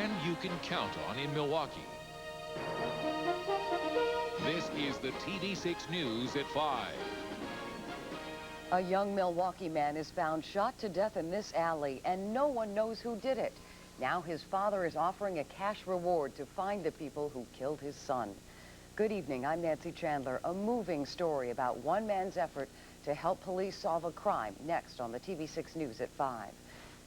man you can count on in Milwaukee. This is the TV6 News at 5. A young Milwaukee man is found shot to death in this alley, and no one knows who did it. Now his father is offering a cash reward to find the people who killed his son. Good evening, I'm Nancy Chandler. A moving story about one man's effort to help police solve a crime, next on the TV6 News at 5.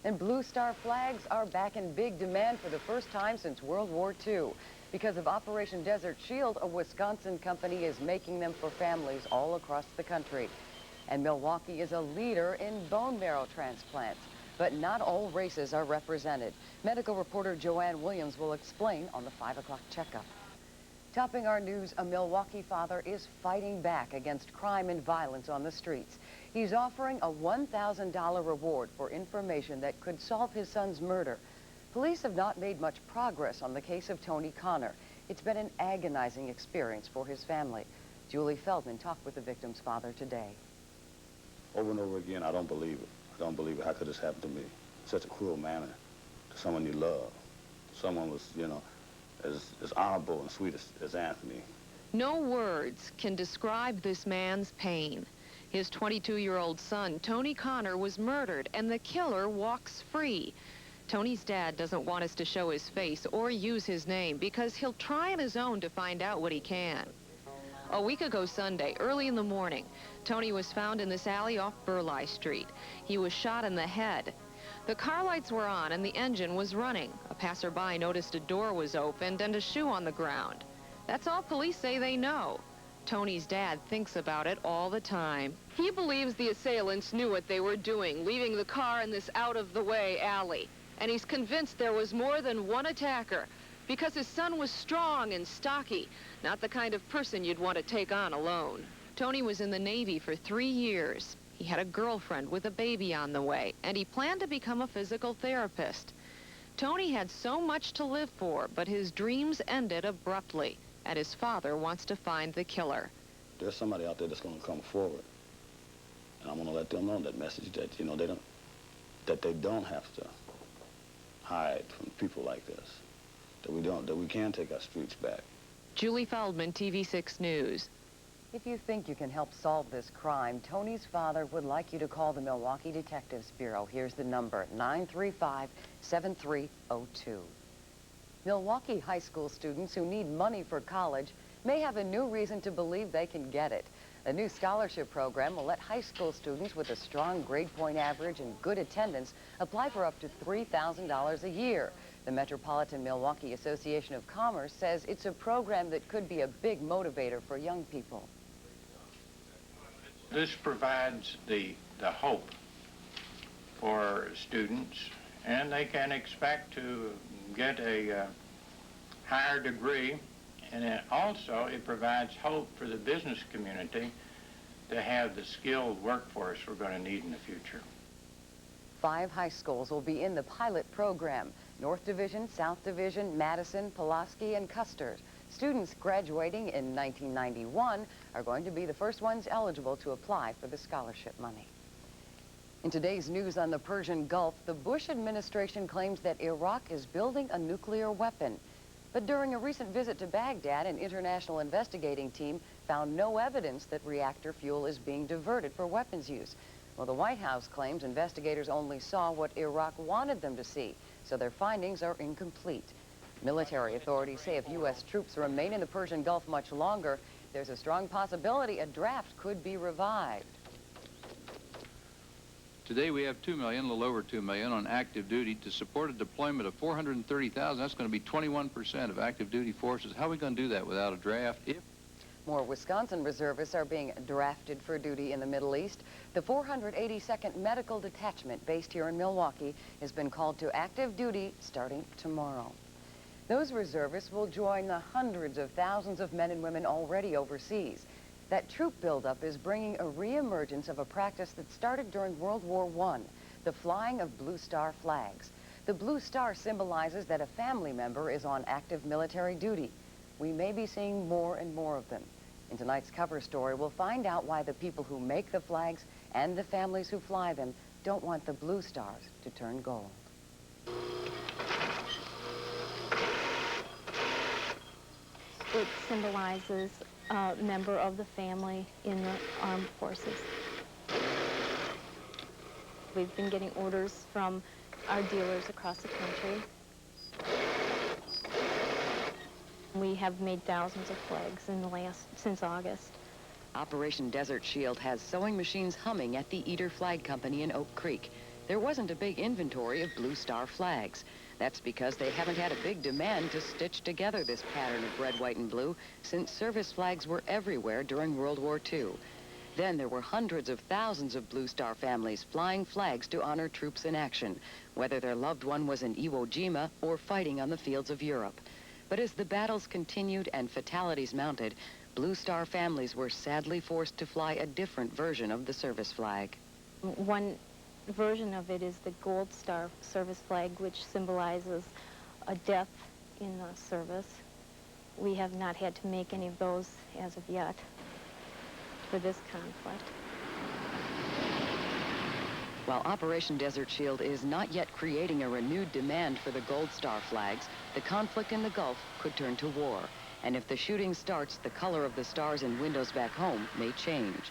And Blue Star flags are back in big demand for the first time since World War II. Because of Operation Desert Shield, a Wisconsin company is making them for families all across the country. And Milwaukee is a leader in bone marrow transplants. But not all races are represented. Medical reporter Joanne Williams will explain on the 5 o'clock checkup. Topping our news, a Milwaukee father is fighting back against crime and violence on the streets. He's offering a $1,000 reward for information that could solve his son's murder. Police have not made much progress on the case of Tony Connor. It's been an agonizing experience for his family. Julie Feldman talked with the victim's father today. Over and over again, I don't believe it. I don't believe it. How could this happen to me? Such a cruel manner to someone you love. Someone was, as honorable and sweet as Anthony. No words can describe this man's pain. His 22-year-old son, Tony Connor, was murdered, and the killer walks free. Tony's dad doesn't want us to show his face or use his name because he'll try on his own to find out what he can. A week ago Sunday, early in the morning, Tony was found in this alley off Burleigh Street. He was shot in the head. The car lights were on and the engine was running. A passerby noticed a door was opened and a shoe on the ground. That's all police say they know. Tony's dad thinks about it all the time. He believes the assailants knew what they were doing, leaving the car in this out-of-the-way alley. And he's convinced there was more than one attacker because his son was strong and stocky, not the kind of person you'd want to take on alone. Tony was in the Navy for 3 years. He had a girlfriend with a baby on the way, and he planned to become a physical therapist. Tony had so much to live for, but his dreams ended abruptly, and his father wants to find the killer. There's somebody out there that's going to come forward, and I'm going to let them know that message that, they don't have to hide from people like this, that we can take our streets back. Julie Feldman, TV6 News. If you think you can help solve this crime, Tony's father would like you to call the Milwaukee Detectives Bureau. Here's the number, 935-7302. Milwaukee high school students who need money for college may have a new reason to believe they can get it. A new scholarship program will let high school students with a strong grade point average and good attendance apply for up to $3,000 a year. The Metropolitan Milwaukee Association of Commerce says it's a program that could be a big motivator for young people. This provides the hope for students, and they can expect to get a higher degree. And it provides hope for the business community to have the skilled workforce we're going to need in the future. 5 high schools will be in the pilot program: North Division, South Division, Madison, Pulaski, and Custer. Students graduating in 1991 are going to be the first ones eligible to apply for the scholarship money. In today's news on the Persian Gulf, the Bush administration claims that Iraq is building a nuclear weapon. But during a recent visit to Baghdad, an international investigating team found no evidence that reactor fuel is being diverted for weapons use. Well, the White House claims investigators only saw what Iraq wanted them to see, so their findings are incomplete. Military authorities say if U.S. troops remain in the Persian Gulf much longer, there's a strong possibility a draft could be revived. Today we have 2 million, a little over 2 million, on active duty to support a deployment of 430,000. That's going to be 21% of active duty forces. How are we going to do that without a draft? More Wisconsin reservists are being drafted for duty in the Middle East. The 482nd Medical Detachment, based here in Milwaukee, has been called to active duty starting tomorrow. Those reservists will join the hundreds of thousands of men and women already overseas. That troop buildup is bringing a reemergence of a practice that started during World War I, the flying of Blue Star flags. The Blue Star symbolizes that a family member is on active military duty. We may be seeing more and more of them. In tonight's cover story, we'll find out why the people who make the flags and the families who fly them don't want the Blue Stars to turn gold. It symbolizes a member of the family in the armed forces. We've been getting orders from our dealers across the country. We have made thousands of flags since August. Operation Desert Shield has sewing machines humming at the Eater Flag Company in Oak Creek. There wasn't a big inventory of Blue Star flags. That's because they haven't had a big demand to stitch together this pattern of red, white, and blue since service flags were everywhere during World War II. Then there were hundreds of thousands of Blue Star families flying flags to honor troops in action, whether their loved one was in Iwo Jima or fighting on the fields of Europe. But as the battles continued and fatalities mounted, Blue Star families were sadly forced to fly a different version of the service flag. One version of it is the Gold Star service flag, which symbolizes a death in the service. We have not had to make any of those as of yet for this conflict. While Operation Desert Shield is not yet creating a renewed demand for the Gold Star flags, the conflict in the Gulf could turn to war. And if the shooting starts, the color of the stars in windows back home may change.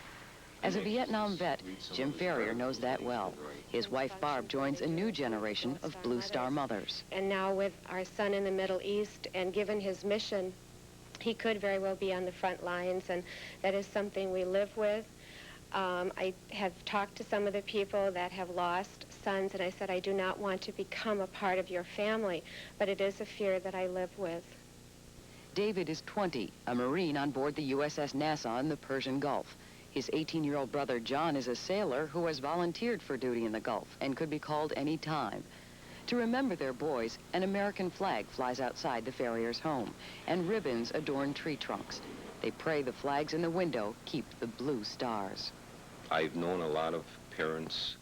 As a Vietnam vet, Jim Ferrier knows that well. His wife, Barb, joins a new generation of Blue Star mothers. And now with our son in the Middle East, and given his mission, he could very well be on the front lines, and that is something we live with. I have talked to some of the people that have lost sons, and I said, I do not want to become a part of your family, but it is a fear that I live with. David is 20, a Marine on board the USS Nassau in the Persian Gulf. His 18-year-old brother John is a sailor who has volunteered for duty in the Gulf and could be called any time. To remember their boys, an American flag flies outside the Ferriers' home, and ribbons adorn tree trunks. They pray the flags in the window keep the blue stars. I've known a lot of parents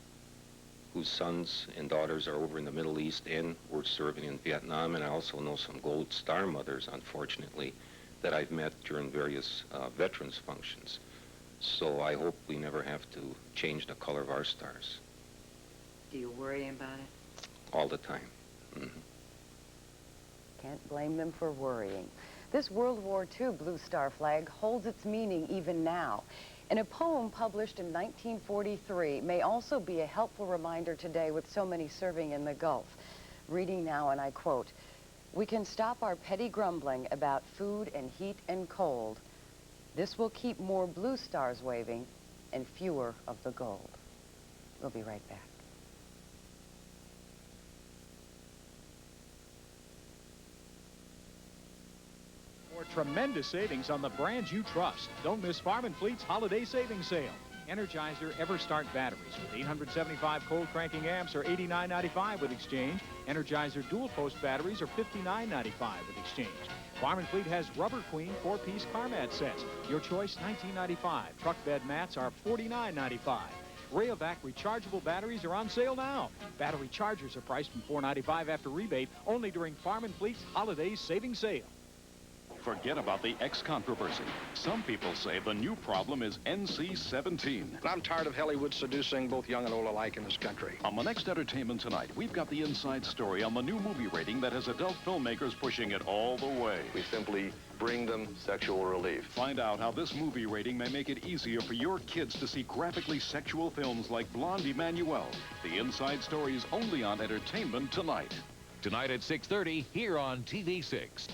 whose sons and daughters are over in the Middle East and were serving in Vietnam, and I also know some Gold Star mothers, unfortunately, that I've met during various veterans functions. So I hope we never have to change the color of our stars. Do you worry about it? All the time. Mm-hmm. Can't blame them for worrying. This World War II Blue Star flag holds its meaning even now. And a poem published in 1943 may also be a helpful reminder today with so many serving in the Gulf. Reading now, and I quote, "We can stop our petty grumbling about food and heat and cold. This will keep more blue stars waving and fewer of the gold." We'll be right back. For tremendous savings on the brands you trust, don't miss Farm & Fleet's holiday savings sale. Energizer EverStart batteries with 875 cold cranking amps are $89.95 with exchange. Energizer dual post batteries are $59.95 with exchange. Farm & Fleet has Rubber Queen 4-piece car mat sets. Your choice, $19.95. Truck bed mats are $49.95. Rayovac rechargeable batteries are on sale now. Battery chargers are priced from $4.95 after rebate, only during Farm & Fleet's holiday savings sale. Forget about the X controversy. Some people say the new problem is NC-17. I'm tired of Hollywood seducing both young and old alike in this country. On the next Entertainment Tonight, we've got the inside story on the new movie rating that has adult filmmakers pushing it all the way. We simply bring them sexual relief. Find out how this movie rating may make it easier for your kids to see graphically sexual films like Blonde Emmanuel. The inside story is only on Entertainment Tonight. Tonight at 6:30 here on TV6.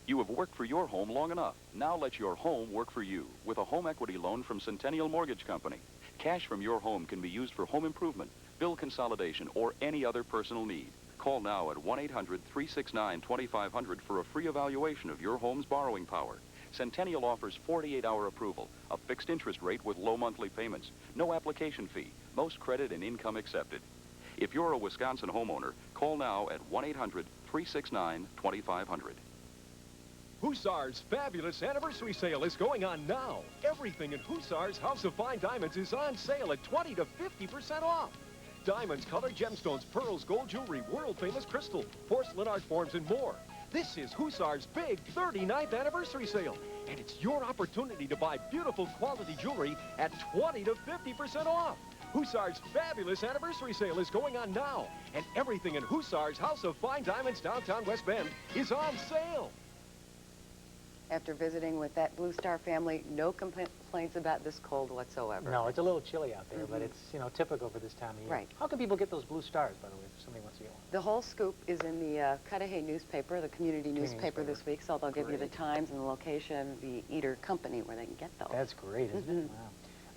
You have worked for your home long enough. Now let your home work for you with a home equity loan from Centennial Mortgage Company. Cash from your home can be used for home improvement, bill consolidation, or any other personal need. Call now at 1-800-369-2500 for a free evaluation of your home's borrowing power. Centennial offers 48-hour approval, a fixed interest rate with low monthly payments, no application fee, most credit and income accepted. If you're a Wisconsin homeowner, call now at 1-800-369-2500. Hussar's fabulous anniversary sale is going on now. Everything in Hussar's House of Fine Diamonds is on sale at 20 to 50% off. Diamonds, colored gemstones, pearls, gold jewelry, world-famous crystal, porcelain art forms, and more. This is Hussar's big 39th anniversary sale, and it's your opportunity to buy beautiful quality jewelry at 20 to 50% off. Hussar's fabulous anniversary sale is going on now, and everything in Hussar's House of Fine Diamonds downtown West Bend is on sale. After visiting with that Blue Star family, no complaints about this cold whatsoever. No, it's a little chilly out there, but it's, you know, typical for this time of year. Right. How can people get those blue stars, by the way, if somebody wants to get one? The whole scoop is in the Cudahy newspaper, the community newspaper this week, so they'll give you the times and the location, the Eater Company where they can get those. That's great, isn't it?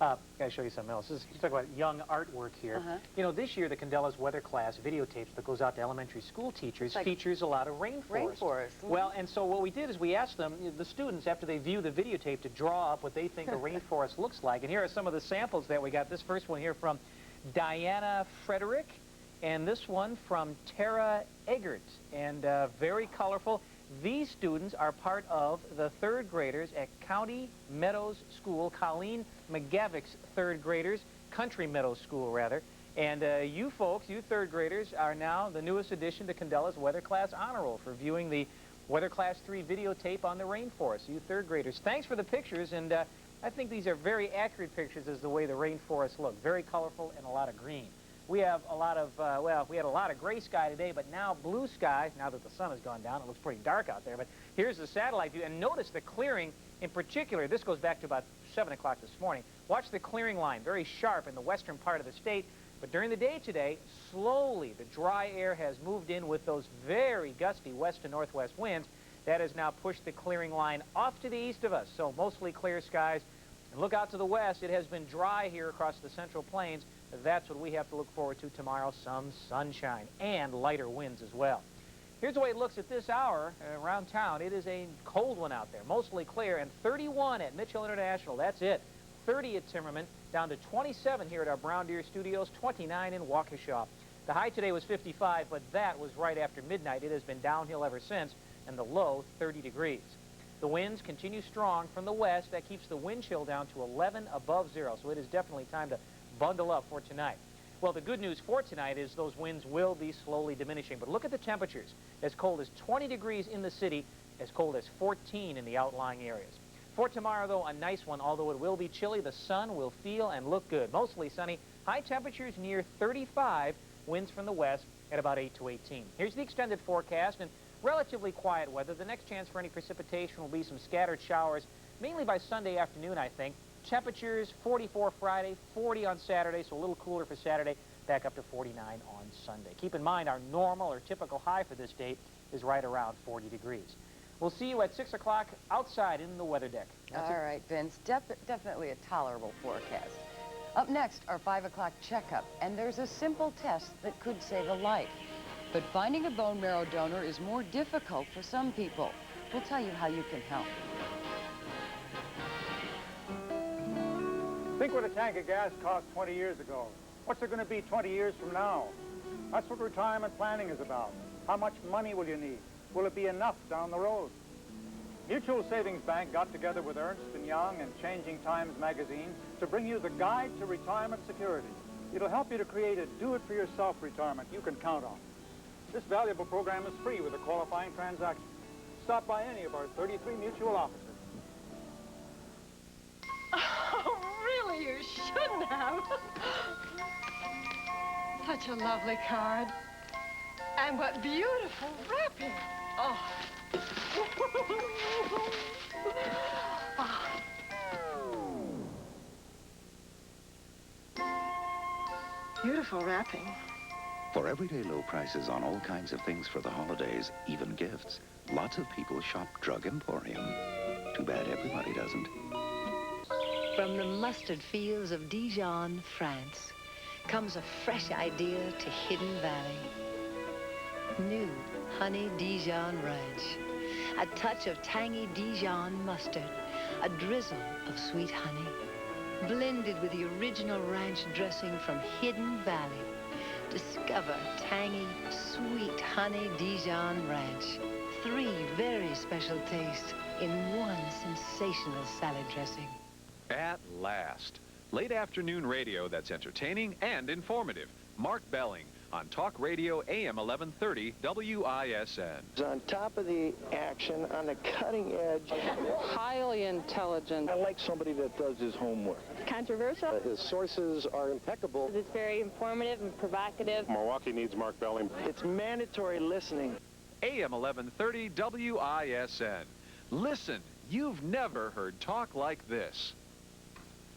Wow. Gotta show you something else. You talk about young artwork here. You know, this year the Candelas weather class videotapes that goes out to elementary school teachers features a lot of rainforest. Well, and so what we did is we asked them, the students, after they view the videotape, to draw up what they think a rainforest looks like. And here are some of the samples that we got. This first one here from Diana Frederick, and this one from Tara Eggert, and very colorful. These students are part of the third graders at County Meadows School, Colleen McGavick's third graders, Country Meadows School, rather. And you folks, you third graders, are now the newest addition to Candela's Weather Class Honor Roll for viewing the Weather Class 3 videotape on the rainforest. You third graders, thanks for the pictures, and I think these are very accurate pictures as the way the rainforests look. Very colorful and a lot of green. We have a lot of, well, we had a lot of gray sky today, but now blue sky, now that the sun has gone down. It looks pretty dark out there, but here's the satellite view, and notice the clearing in particular. This goes back to about 7 o'clock this morning. Watch the clearing line, very sharp in the western part of the state, but during the day today, slowly the dry air has moved in with those very gusty west to northwest winds. That has now pushed the clearing line off to the east of us, so mostly clear skies. And look out to the west. It has been dry here across the central plains. That's what we have to look forward to tomorrow, some sunshine and lighter winds as well. Here's the way it looks at this hour around town. It is a cold one out there, mostly clear, and 31 at Mitchell International. That's it. 30 at Timmerman, down to 27 here at our Brown Deer Studios, 29 in Waukesha. The high today was 55, but that was right after midnight. It has been downhill ever since, and the low 30 degrees. The winds continue strong from the west. That keeps the wind chill down to 11 above zero, so it is definitely time to bundle up for tonight. Well, the good news for tonight is those winds will be slowly diminishing, but look at the temperatures. As cold as 20 degrees in the city, as cold as 14 in the outlying areas. For tomorrow, though, a nice one, although it will be chilly. The sun will feel and look good. Mostly sunny, high temperatures near 35, winds from the west at about 8 to 18. Here's the extended forecast, and relatively quiet weather. The next chance for any precipitation will be some scattered showers, mainly by Sunday afternoon, I think. Temperatures 44 Friday, 40 on Saturday, so a little cooler for Saturday, back up to 49 on Sunday. Keep in mind our normal or typical high for this date is right around 40 degrees. We'll see you at 6 o'clock outside in the weather deck. All right, Vince, definitely a tolerable forecast. Up next, our 5 o'clock checkup, and there's a simple test that could save a life. But finding a bone marrow donor is more difficult for some people. We'll tell you how you can help. Think what a tank of gas cost 20 years ago. What's there going to be 20 years from now? That's what retirement planning is about. How much money will you need? Will it be enough down the road? Mutual Savings Bank got together with Ernst & Young and Changing Times magazine to bring you the Guide to Retirement Security. It'll help you to create a do-it-for-yourself retirement you can count on. This valuable program is free with a qualifying transaction. Stop by any of our 33 mutual offices. Oh, really, you shouldn't have. Such a lovely card. And what beautiful wrapping. Oh. Beautiful wrapping. For everyday low prices on all kinds of things for the holidays, even gifts, lots of people shop Drug Emporium. Too bad everybody doesn't. From the mustard fields of Dijon, France, comes a fresh idea to Hidden Valley. New Honey Dijon Ranch. A touch of tangy Dijon mustard. A drizzle of sweet honey. Blended with the original ranch dressing from Hidden Valley. Discover tangy, sweet Honey Dijon Ranch. 3 very special tastes in one sensational salad dressing. At last. Late afternoon radio that's entertaining and informative. Mark Belling on Talk Radio AM 1130 WISN. He's on top of the action, on the cutting edge. Highly intelligent. I like somebody that does his homework. Controversial. His sources are impeccable. It's very informative and provocative. Milwaukee needs Mark Belling. It's mandatory listening. AM 1130 WISN. Listen, You've never heard talk like this.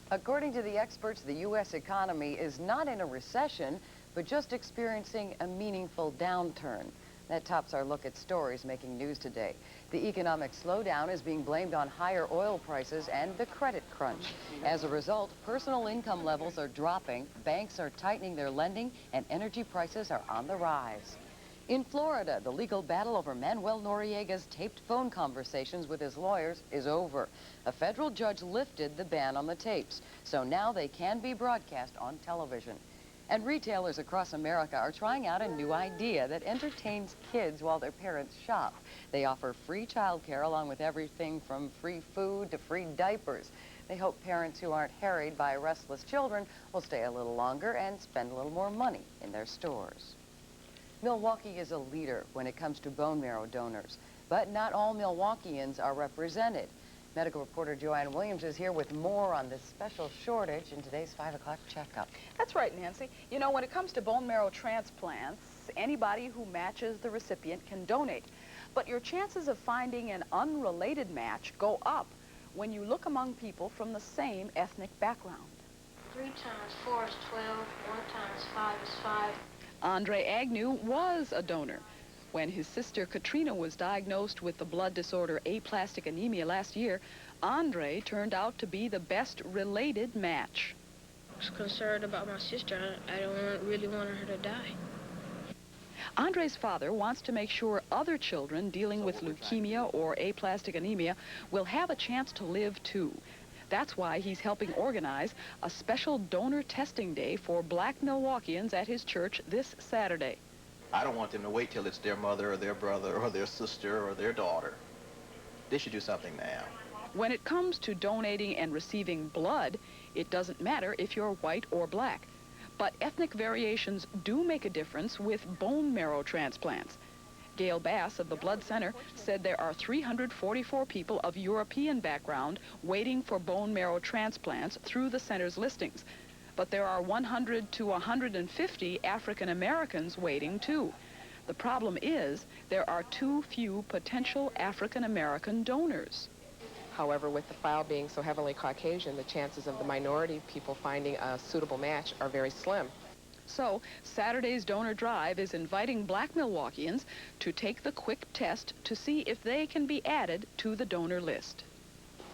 According to the experts, the U.S. economy is not in a recession, but just experiencing a meaningful downturn. That tops our look at stories making news today. The economic slowdown is being blamed on higher oil prices and the credit crunch. As a result, personal income levels are dropping, banks are tightening their lending, and energy prices are on the rise. In Florida, the legal battle over Manuel Noriega's taped phone conversations with his lawyers is over. A federal judge lifted the ban on the tapes, so now they can be broadcast on television. And retailers across America are trying out a new idea that entertains kids while their parents shop. They offer free childcare along with everything from free food to free diapers. They hope parents who aren't harried by restless children will stay a little longer and spend a little more money in their stores. Milwaukee is a leader when it comes to bone marrow donors, but not all Milwaukeeans are represented. Medical reporter Joanne Williams is here with more on this special shortage in today's 5 o'clock checkup. That's right, Nancy. You know, when it comes to bone marrow transplants, anybody who matches the recipient can donate. But your chances of finding an unrelated match go up when you look among people from the same ethnic background. 3 times 4 is 12, 1 times 5 is 5. Andre Agnew was a donor. When his sister Katrina was diagnosed with the blood disorder aplastic anemia last year, Andre turned out to be the best related match. I was concerned about my sister. I don't really want her to die. Andre's father wants to make sure other children dealing with leukemia or aplastic anemia will have a chance to live too. That's why he's helping organize a special donor testing day for black Milwaukeeans at his church this Saturday. I don't want them to wait till it's their mother or their brother or their sister or their daughter. They should do something now. When it comes to donating and receiving blood, it doesn't matter if you're white or black. But ethnic variations do make a difference with bone marrow transplants. Gail Bass of the Blood Center said there are 344 people of European background waiting for bone marrow transplants through the center's listings. But there are 100 to 150 African Americans waiting too. The problem is there are too few potential African American donors. However, with the file being so heavily Caucasian, the chances of the minority people finding a suitable match are very slim. So, Saturday's donor drive is inviting black Milwaukeeans to take the quick test to see if they can be added to the donor list.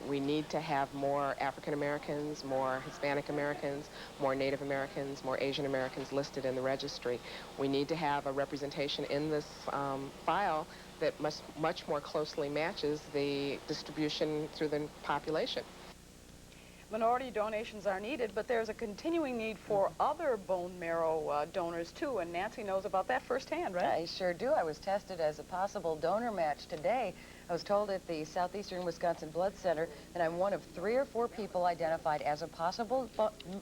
We need to have more African Americans, more Hispanic Americans, more Native Americans, more Asian Americans listed in the registry. We need to have a representation in this file that much more closely matches the distribution through the population. Minority donations are needed, but there's a continuing need for other bone marrow donors too, and Nancy knows about that firsthand, right? I sure do. I was tested as a possible donor match today. I was told at the Southeastern Wisconsin Blood Center that I'm one of 3 or 4 people identified as a possible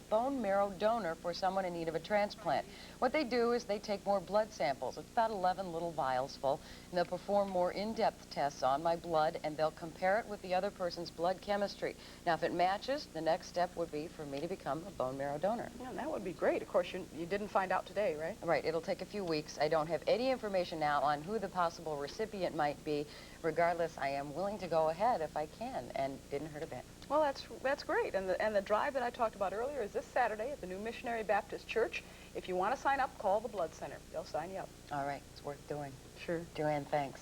bone marrow donor for someone in need of a transplant. What they do is they take more blood samples. It's about 11 little vials full, and they'll perform more in-depth tests on my blood, and they'll compare it with the other person's blood chemistry. Now, if it matches, the next step would be for me to become a bone marrow donor. Yeah, that would be great. Of course, you didn't find out today, right? Right. It'll take a few weeks. I don't have any information now on who the possible recipient might be. Regardless, I am willing to go ahead if I can, and didn't hurt a bit. Well, that's great. And the drive that I talked about earlier is this Saturday at the New Missionary Baptist Church. If you want to sign up, call the Blood Center. They'll sign you up. All right. It's worth doing. Sure. Joanne, thanks.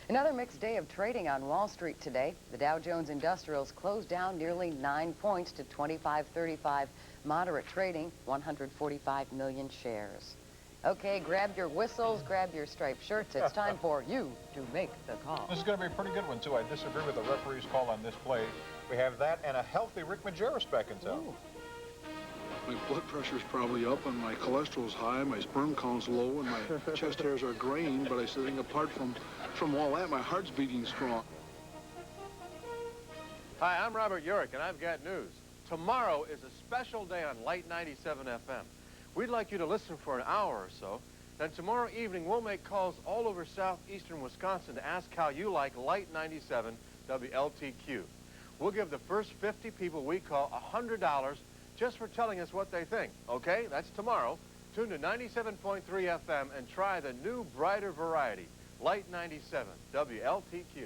Another mixed day of trading on Wall Street today. The Dow Jones Industrials closed down nearly 9 points to 2535. Moderate trading, 145 million shares. Okay, grab your whistles, grab your striped shirts. It's time for you to make the call. This is going to be a pretty good one, too. I disagree with the referee's call on this play. We have that and a healthy Rick Majerus back in town. My blood pressure's probably up and my cholesterol's high, my sperm count's low, and my chest hairs are graying, but I think apart from all that, my heart's beating strong. Hi, I'm Robert Urich, and I've got news. Tomorrow is a special day on Light 97 FM. We'd like you to listen for an hour or so. Then tomorrow evening, we'll make calls all over southeastern Wisconsin to ask how you like Light 97 WLTQ. We'll give the first 50 people we call $100 just for telling us what they think. Okay, that's tomorrow. Tune to 97.3 FM and try the new, brighter variety, Light 97 WLTQ.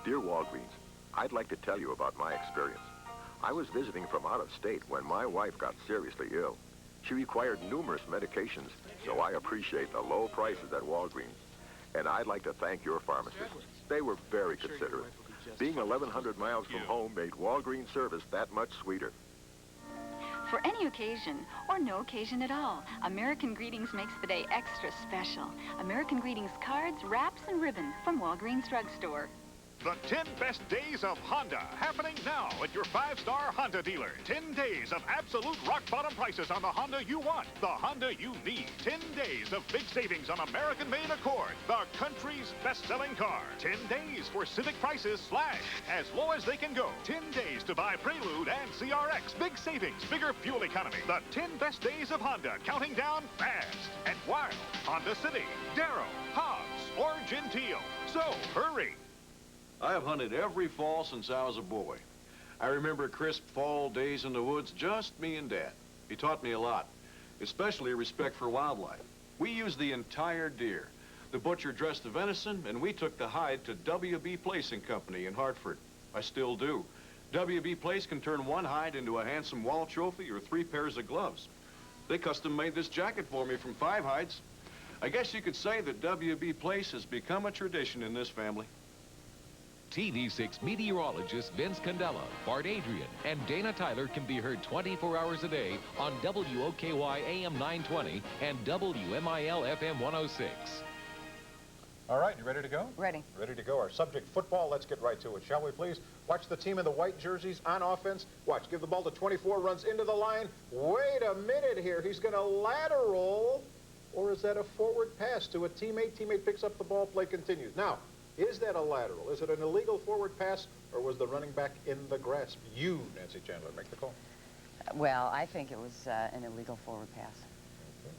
Dear Walgreens, I'd like to tell you about my experience. I was visiting from out of state when my wife got seriously ill. She required numerous medications, so I appreciate the low prices at Walgreens. And I'd like to thank your pharmacists. They were very considerate. Being 1,100 miles from home made Walgreens service that much sweeter. For any occasion, or no occasion at all, American Greetings makes the day extra special. American Greetings cards, wraps, and ribbon from Walgreens Drugstore. The 10 best days of Honda, happening now at your 5-star Honda dealer. 10 days of absolute rock-bottom prices on the Honda you want, the Honda you need. 10 days of big savings on American-made Accord, the country's best-selling car. 10 days for Civic prices slashed, as low as they can go. 10 days to buy Prelude and CRX. Big savings, bigger fuel economy. The 10 best days of Honda, counting down fast and wild. Honda City, Darrow, Hobbs, or Gentile. So, hurry. I have hunted every fall since I was a boy. I remember crisp fall days in the woods, just me and Dad. He taught me a lot, especially respect for wildlife. We used the entire deer. The butcher dressed the venison, and we took the hide to W.B. Place & Company in Hartford. I still do. W.B. Place can turn one hide into a handsome wall trophy or 3 pairs of gloves. They custom-made this jacket for me from 5 hides. I guess you could say that W.B. Place has become a tradition in this family. TV6 meteorologists Vince Candela, Bart Adrian, and Dana Tyler can be heard 24 hours a day on WOKY AM 920 and WMIL FM 106. All right, you ready to go? Ready. Ready to go. Our subject, football. Let's get right to it, shall we, please? Watch the team in the white jerseys on offense. Watch, give the ball to 24, runs into the line. Wait a minute here. He's going to lateral, or is that a forward pass to a teammate? Teammate picks up the ball, play continues. Now, is that a lateral? Is it an illegal forward pass, or was the running back in the grasp? You, Nancy Chandler, make the call. Well, I think it was an illegal forward pass. Okay,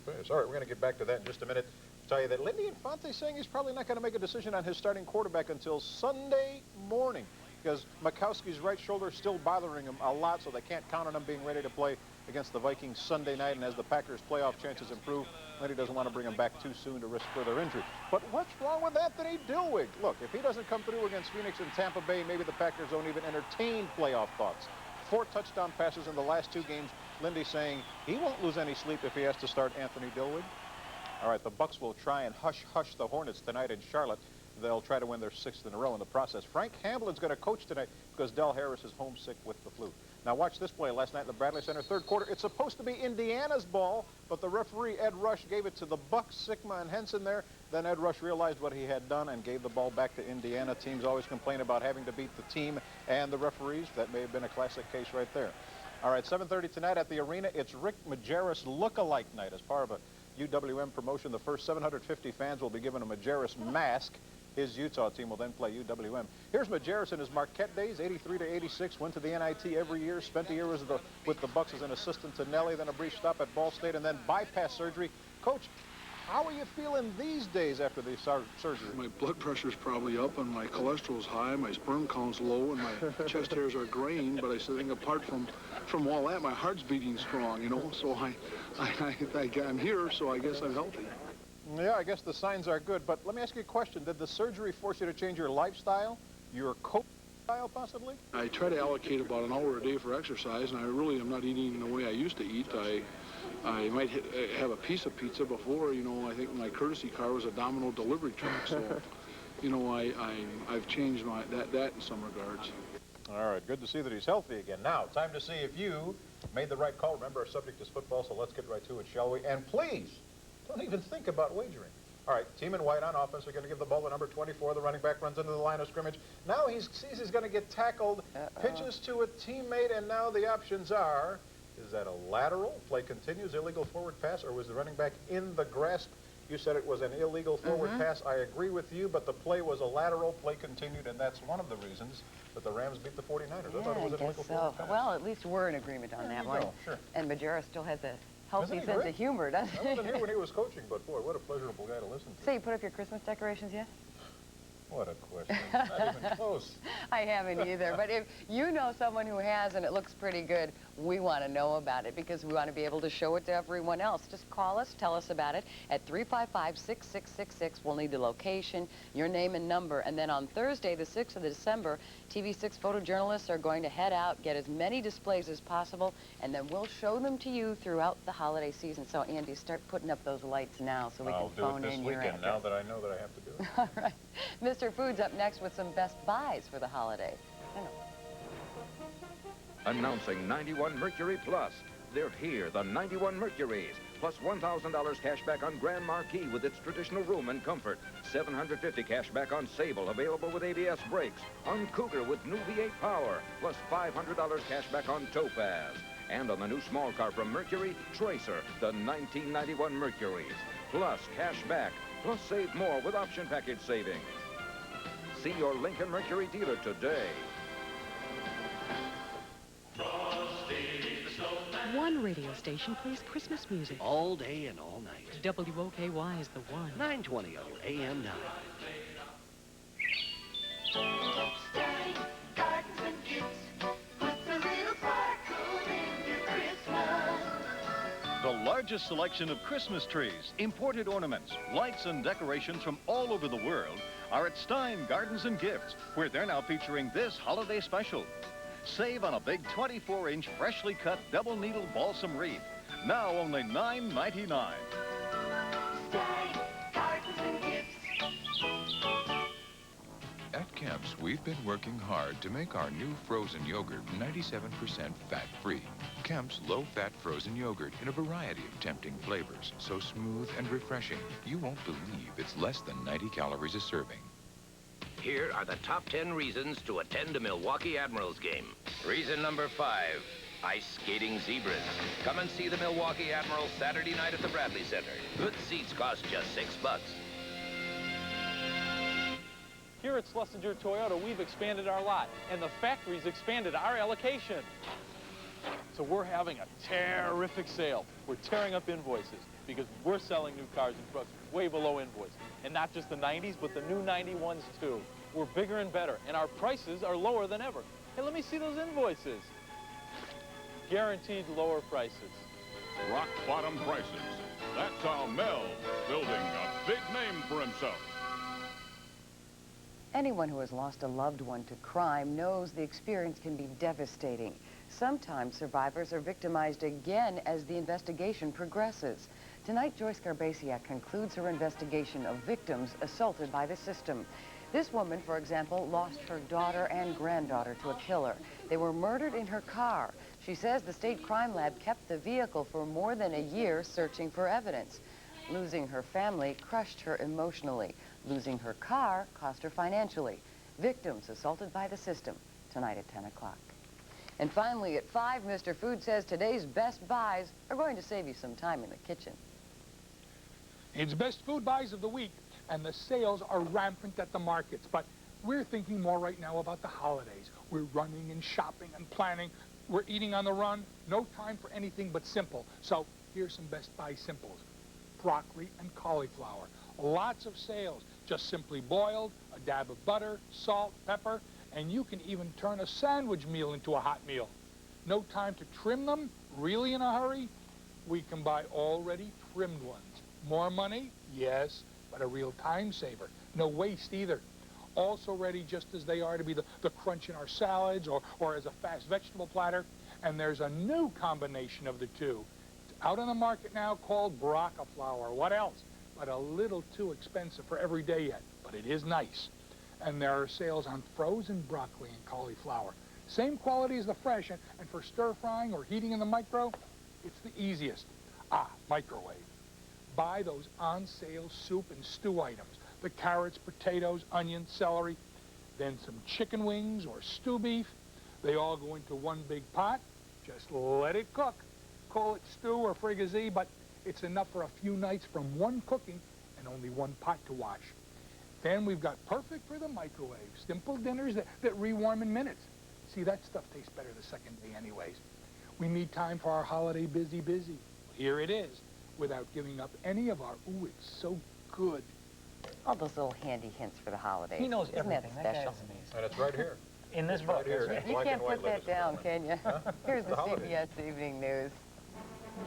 forward pass. All right, we're going to get back to that in just a minute. Tell you that Lindy Infante's saying he's probably not going to make a decision on his starting quarterback until Sunday morning, because Mikowski's right shoulder is still bothering him a lot, so they can't count on him being ready to play against the Vikings Sunday night. And as the Packers' playoff chances improve, Lindy doesn't want to bring him back too soon to risk further injury. But what's wrong with Anthony Dillwig? Look, if he doesn't come through against Phoenix and Tampa Bay, maybe the Packers don't even entertain playoff thoughts. 4 touchdown passes in the last 2 games. Lindy's saying he won't lose any sleep if he has to start Anthony Dillwig. All right, the Bucs will try and hush the Hornets tonight in Charlotte. They'll try to win their 6th in a row in the process. Frank Hamblin's going to coach tonight because Del Harris is homesick with the flu. Now watch this play last night in the Bradley Center, 3rd quarter. It's supposed to be Indiana's ball, but the referee, Ed Rush, gave it to the Bucs, Sigma and Henson there. Then Ed Rush realized what he had done and gave the ball back to Indiana. Teams always complain about having to beat the team and the referees. That may have been a classic case right there. All right, 7:30 tonight at the arena. It's Rick Majerus look-alike night as part of a UWM promotion. The first 750 fans will be given a Majerus mask. His Utah team will then play UWM. Here's Majerus in his Marquette days, 83 to 86, went to the NIT every year, spent a year with the Bucs as an assistant to Nelly, then a brief stop at Ball State, and then bypass surgery. Coach, how are you feeling these days after the surgery? My blood pressure's probably up, and my cholesterol's high, my sperm count's low, and my chest hairs are graying, but I think apart from all that, my heart's beating strong, you know, so I'm here, so I guess I'm healthy. Yeah, I guess the signs are good, but let me ask you a question. Did the surgery force you to change your lifestyle, your coaching style possibly? I try to allocate about an hour a day for exercise, and I really am not eating the way I used to eat. I might have a piece of pizza before, you know. I think my courtesy car was a Domino delivery truck, so, you know, I've changed that in some regards. All right, good to see that he's healthy again. Now, time to see if you made the right call. Remember, our subject is football, so let's get right to it, shall we? And please, don't even think about wagering. All right, team in white on offense. We're going to give the ball to number 24. The running back runs into the line of scrimmage. Now he sees he's going to get tackled, pitches to a teammate, and now the options are, is that a lateral? Play continues, illegal forward pass, or was the running back in the grasp? You said it was an illegal forward pass. I agree with you, but the play was a lateral. Play continued, and that's one of the reasons that the Rams beat the 49ers. Yeah, I thought it was an illegal forward pass. Well, at least we're in agreement on that one. Sure. And Majerus still has a healthy sense of humor, doesn't he? I wasn't here when he was coaching, but boy, what a pleasurable guy to listen to. Say, you put up your Christmas decorations yet? What a question. Not even close. I haven't either. But if you know someone who has and it looks pretty good, we want to know about it because we want to be able to show it to everyone else. Just call us, tell us about it at 355-6666. We'll need the location, your name and number. And then on Thursday, the 6th of December, TV6 photojournalists are going to head out, get as many displays as possible, and then we'll show them to you throughout the holiday season. So, Andy, start putting up those lights now so we can phone in your address. I'll do it this weekend now that I know that I have to do it. All right. Mr. Food's up next with some best buys for the holiday. Announcing 91 Mercury Plus. They're here, the 91 Mercuries, plus $1,000 cash back on Grand Marquis with its traditional room and comfort. $750 cash back on Sable, available with ABS brakes. On Cougar with new V8 power, plus $500 cash back on Topaz. And on the new small car from Mercury, Tracer, the 1991 Mercuries. Plus cash back, plus save more with option package savings. See your Lincoln Mercury dealer today. One radio station plays Christmas music. All day and all night. WOKY is the one. 920 on your AM dial. The largest selection of Christmas trees, imported ornaments, lights, and decorations from all over the world are at Stein Gardens and Gifts, where they're now featuring this holiday special. Save on a big 24-inch freshly cut double needle balsam wreath. Now only $9.99. Stein Gardens and Gifts. At Kemp's, we've been working hard to make our new frozen yogurt 97% fat-free. Kemp's low-fat frozen yogurt in a variety of tempting flavors, so smooth and refreshing, you won't believe it's less than 90 calories a serving. Here are the top 10 reasons to attend a Milwaukee Admirals game. Reason number 5, ice skating zebras. Come and see the Milwaukee Admirals Saturday night at the Bradley Center. Good seats cost just $6. Here at Schlesinger Toyota, we've expanded our lot, and the factory's expanded our allocation. So we're having a terrific sale. We're tearing up invoices because we're selling new cars and trucks way below invoice. And not just the 90s, but the new 91s too. We're bigger and better, and our prices are lower than ever. Hey, let me see those invoices. Guaranteed lower prices. Rock bottom prices. That's how Mel's building a big name for himself. Anyone who has lost a loved one to crime knows the experience can be devastating. Sometimes survivors are victimized again as the investigation progresses. Tonight, Joyce Garbasiak concludes her investigation of victims assaulted by the system. This woman, for example, lost her daughter and granddaughter to a killer. They were murdered in her car. She says the state crime lab kept the vehicle for more than a year searching for evidence. Losing her family crushed her emotionally. Losing her car cost her financially. Victims assaulted by the system, tonight at 10 o'clock. And finally, at 5, Mr. Food says today's best buys are going to save you some time in the kitchen. It's best food buys of the week, and the sales are rampant at the markets. But we're thinking more right now about the holidays. We're running and shopping and planning. We're eating on the run. No time for anything but simple. So here's some best buy simples. Broccoli and cauliflower. Lots of sales. Just simply boiled, a dab of butter, salt, pepper, and you can even turn a sandwich meal into a hot meal. No time to trim them? Really in a hurry? We can buy already trimmed ones. More money? Yes, but a real time saver. No waste either. Also ready just as they are to be the crunch in our salads or as a fast vegetable platter. And there's a new combination of the two. It's out on the market now called Braca flour. What else? But a little too expensive for every day yet. But it is nice. And there are sales on frozen broccoli and cauliflower. Same quality as the fresh, and for stir frying or heating in the micro, it's the easiest. Microwave. Buy those on sale soup and stew items. The carrots, potatoes, onions, celery, then some chicken wings or stew beef. They all go into one big pot. Just let it cook. Call it stew or fricassee, but it's enough for a few nights from one cooking and only one pot to wash. Then we've got perfect for the microwave. Simple dinners that rewarm in minutes. See, that stuff tastes better the second day anyways. We need time for our holiday busy. Here it is, without giving up any of our, ooh, it's so good. All those little handy hints for the holidays. He knows Isn't everything. that That guy special? is amazing. And it's right here. In this It's book. right here. That's right. You can't put that down, can you? Huh? Here's the holidays. CBS Evening News.